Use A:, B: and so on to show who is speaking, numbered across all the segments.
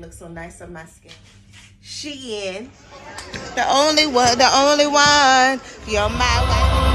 A: looks so nice on my skin. Shein. The only one, the only one. You're my wife.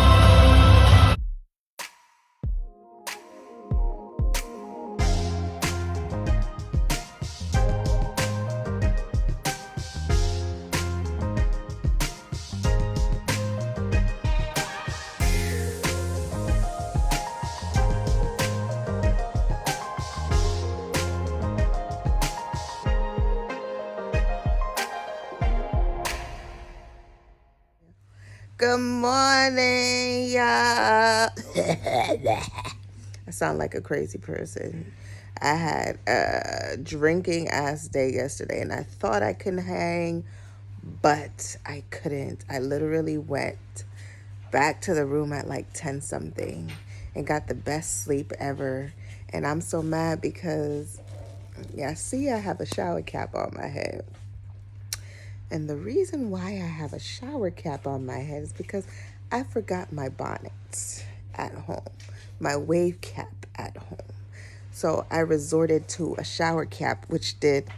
A: Good morning, y'all. I sound like a crazy person. I had a drinking ass day yesterday and I thought I could hang, but I couldn't. I literally went back to the room at like 10 something and got the best sleep ever. And I'm so mad because, yeah, see, I have a shower cap on my head. And the reason why I have a shower cap on my head is because I forgot my bonnet at home, my wave cap at home. So I resorted to a shower cap, which did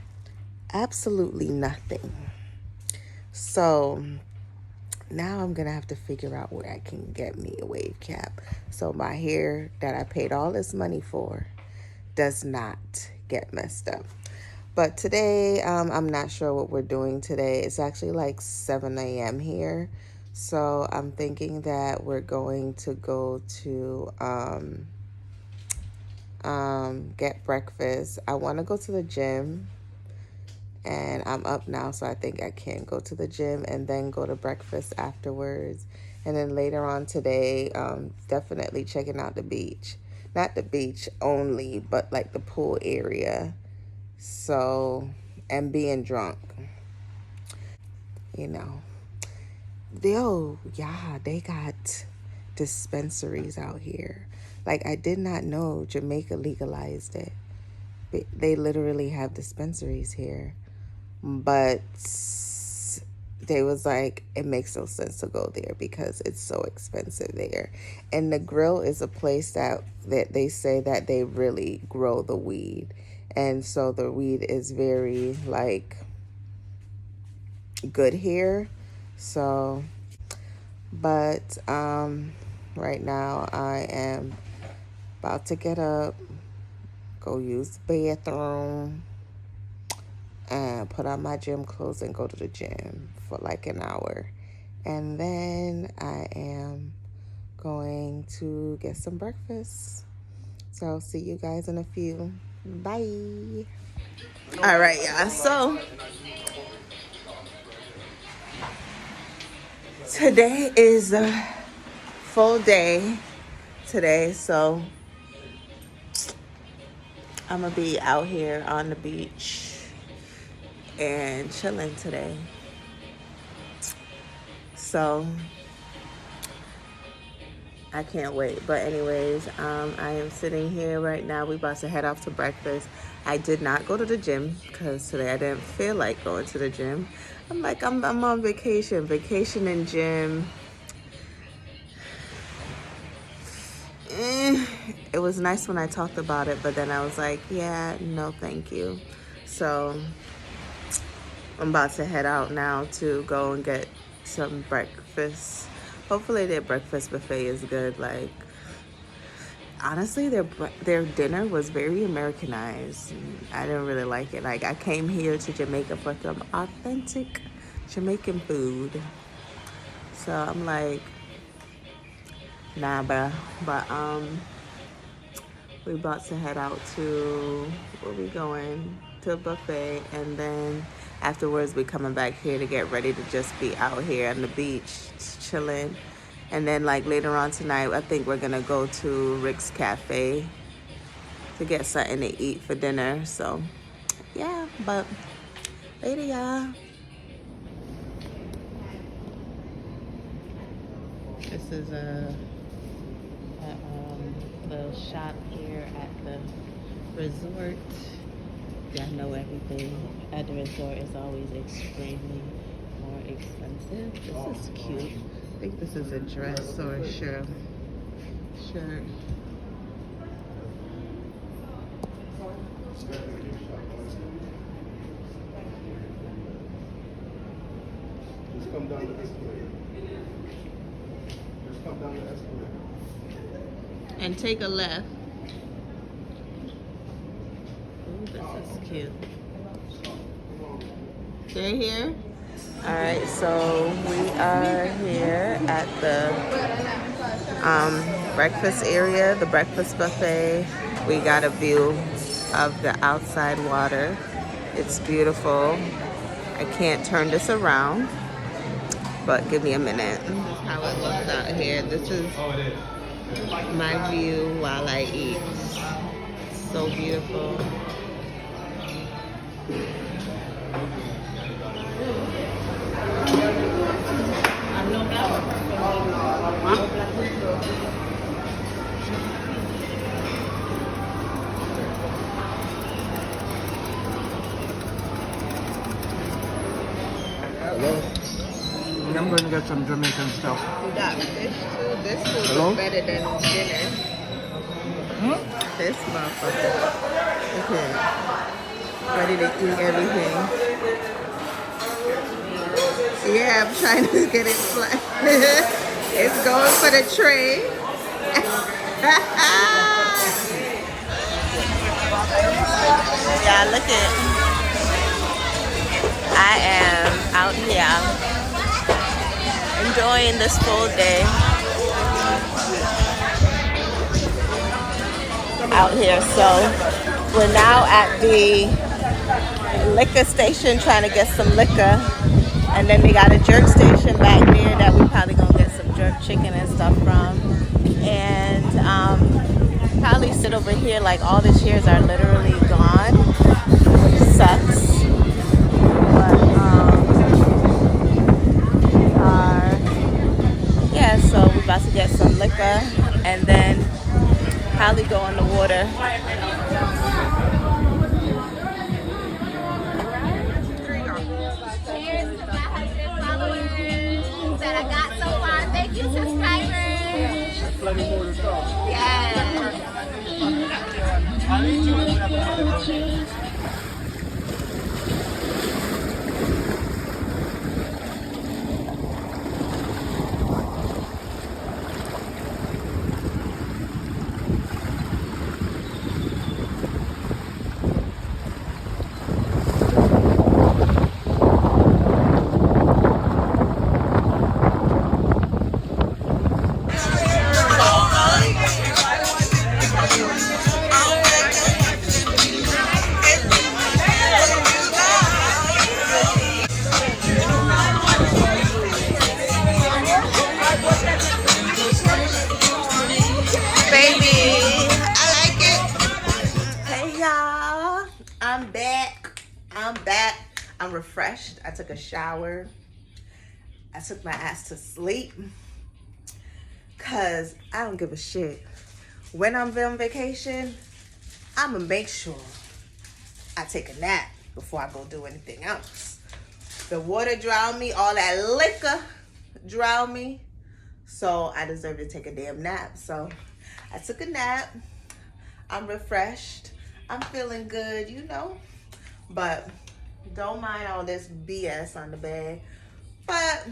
A: absolutely nothing. So now I'm going to have to figure out where I can get me a wave cap so my hair that I paid all this money for does not get messed up. But today, I'm not sure what we're doing today. It's actually like 7 a.m. here. So I'm thinking that we're going to go to get breakfast. I want to go to the gym. And I'm up now, so I think I can go to the gym and then go to breakfast afterwards. And then later on today, definitely checking out the beach. Not the beach only, but like the pool area. So, and being drunk, you know. They got dispensaries out here. Like, I did not know Jamaica legalized it. They literally have dispensaries here. But they was like, it makes no sense to go there because it's so expensive there. And the Grill is a place that they say that they really grow the weed. And so the weed is very, like, good here. So, but right now I am about to get up, go use the bathroom, and put on my gym clothes and go to the gym for like an hour. And then I am going to get some breakfast. So I'll see you guys in a few. Bye. All right, y'all. So today is a full day today. So I'm going to be out here on the beach and chilling today. So I can't wait. But anyways, I am sitting here right now. We about to head off to breakfast. I did not go to the gym because today I didn't feel like going to the gym. I'm like, I'm on vacation. Vacation and gym. It was nice when I talked about it, but then I was like, yeah, no, thank you. So I'm about to head out now to go and get some breakfast. Hopefully their breakfast buffet is good. Like, honestly, their dinner was very Americanized. I didn't really like it. Like, I came here to Jamaica for some authentic Jamaican food. So I'm like, nah, bruh. But we about to head out to, where we going? To a buffet, and then afterwards we coming back here to get ready to just be out here on the beach chilling. And then like later on tonight, I think we're gonna go to Rick's Cafe to get something to eat for dinner. So yeah, but later, y'all. This is a little shop here at the resort. Y'all know everything at the resort is always extremely more expensive. This is cute. I think this is a dress or a shirt.
B: Just come down the escalator. Just come down the escalator.
A: And take a left. Ooh, this is cute. They're here? Alright, so we are here at the breakfast area, the breakfast buffet. We got a view of the outside water. It's beautiful. I can't turn this around, but give me a minute. This is how it looks out here. This is my view while I eat. So beautiful.
B: I'm going to get some Jamaican stuff.
A: We got fish too. This food
B: Hello?
A: is better than dinner. This motherfucker. Okay. Ready to eat everything. Yeah, I'm trying to get it flat. It's going for the tray. Yeah, look at. I am out here enjoying this full day. Out here, so we're now at the liquor station trying to get some liquor, and then they got a jerk station back there that we probably gonna get some jerk chicken and stuff from, and probably sit over here. Like all the chairs are literally gone, which sucks, but we are, yeah, so we're about to get some liquor and then probably go on the water.
C: Cheers to my 100 followers that I got so far. Thank you, subscribers.
B: Plenty more to come.
C: Yes.
A: I'm refreshed. I took a shower. I took my ass to sleep because I don't give a shit. When I'm on vacation, I'm gonna make sure I take a nap before I go do anything else. The water drowned me, all that liquor drowned me, so I deserve to take a damn nap. So I took a nap. I'm refreshed. I'm feeling good, you know, but don't mind all this BS on the bed. But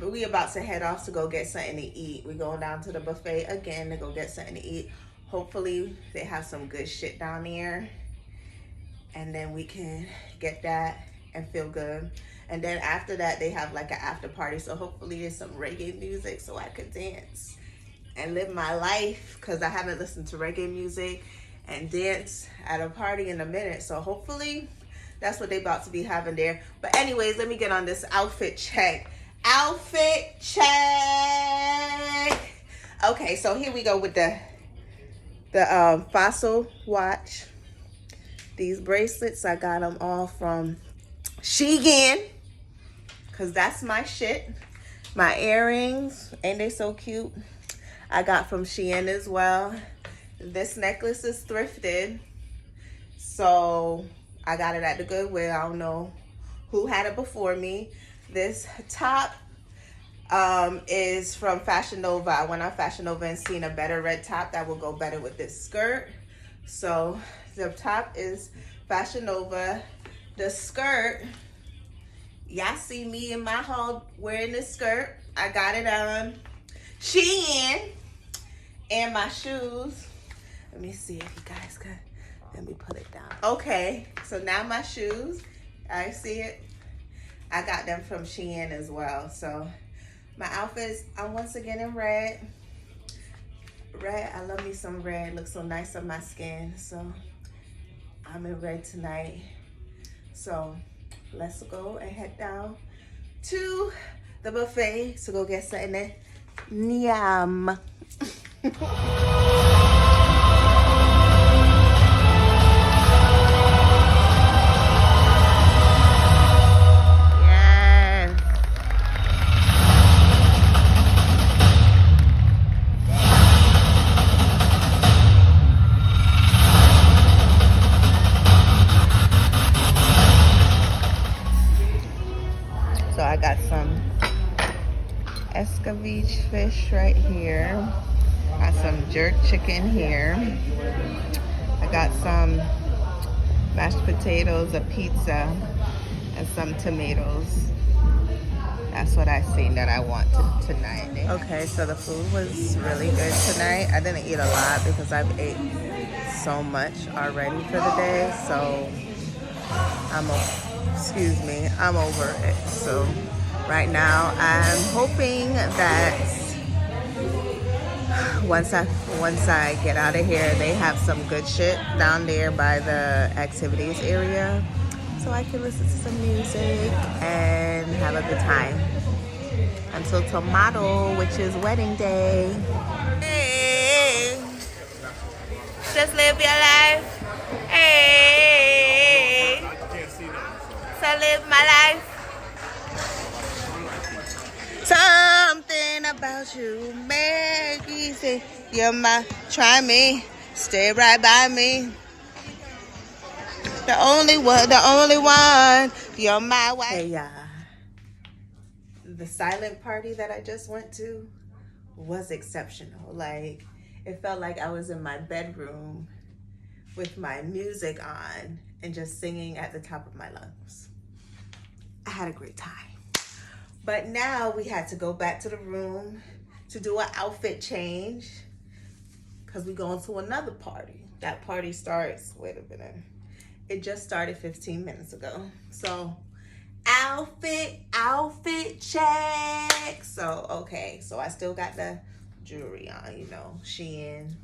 A: we about to head off to go get something to eat. We're going down to the buffet again to go get something to eat. Hopefully they have some good shit down there, and then we can get that and feel good. And then after that they have like an after party, so hopefully there's some reggae music so I could dance and live my life, because I haven't listened to reggae music and dance at a party in a minute. So hopefully that's what they about to be having there. But anyways, let me get on this outfit check. Outfit check. Okay, so here we go with the Fossil watch. These bracelets, I got them all from Shein, because that's my shit. My earrings, ain't they so cute? I got from Shein as well. This necklace is thrifted, so I got it at the Goodwill. I don't know who had it before me. This top is from Fashion Nova. I went on Fashion Nova and seen a better red top that will go better with this skirt. So the top is Fashion Nova. The skirt, y'all see me in my haul wearing this skirt. I got it on Shein. And my shoes. Let me see if you guys can. Let me put it down. Okay, so now my shoes. I see it. I got them from Shein as well. So my outfits, I'm once again in red. Red, I love me some red. Looks so nice on my skin. So I'm in red tonight. So let's go and head down to the buffet to go get something yum. Yes. So I got some escovitch fish right here. Got some jerk chicken here. I got some mashed potatoes, a pizza, and some tomatoes. That's what I seen that I wanted tonight. Okay, so the food was really good tonight. I didn't eat a lot because I've ate so much already for the day. So I'm over it. So right now I'm hoping that once I get out of here, they have some good shit down there by the activities area, so I can listen to some music and have a good time until tomorrow, which is wedding day. Hey, just live your life. Hey, so live my life. Something about you make me say you're my, try me, stay right by me. The only one, you're my wife. Hey, the silent party that I just went to was exceptional. Like, it felt like I was in my bedroom with my music on and just singing at the top of my lungs. I had a great time. But now we had to go back to the room to do an outfit change because we're going to another party. That party starts, wait a minute. It just started 15 minutes ago. So outfit check. So, okay. So I still got the jewelry on, you know, Shein.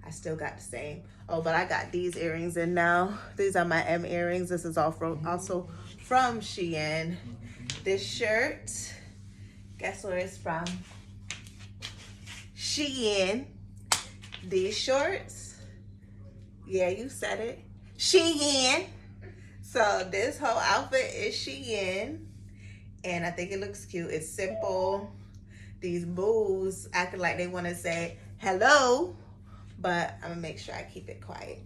A: I still got the same. Oh, but I got these earrings in now. These are my M earrings. This is also from Shein. This shirt, guess where it's from? Shein. These shorts, yeah, you said it. Shein. So this whole outfit is Shein, and I think it looks cute. It's simple. These boos acting like they want to say hello, but I'm gonna make sure I keep it quiet.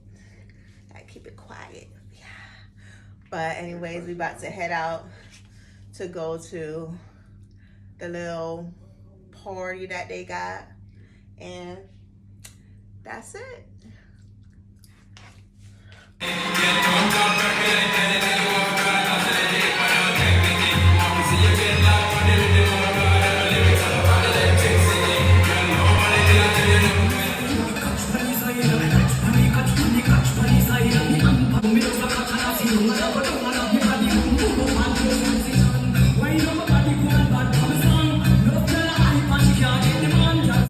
A: Yeah. But anyways, we about to head out to go to the little party that they got, and that's it.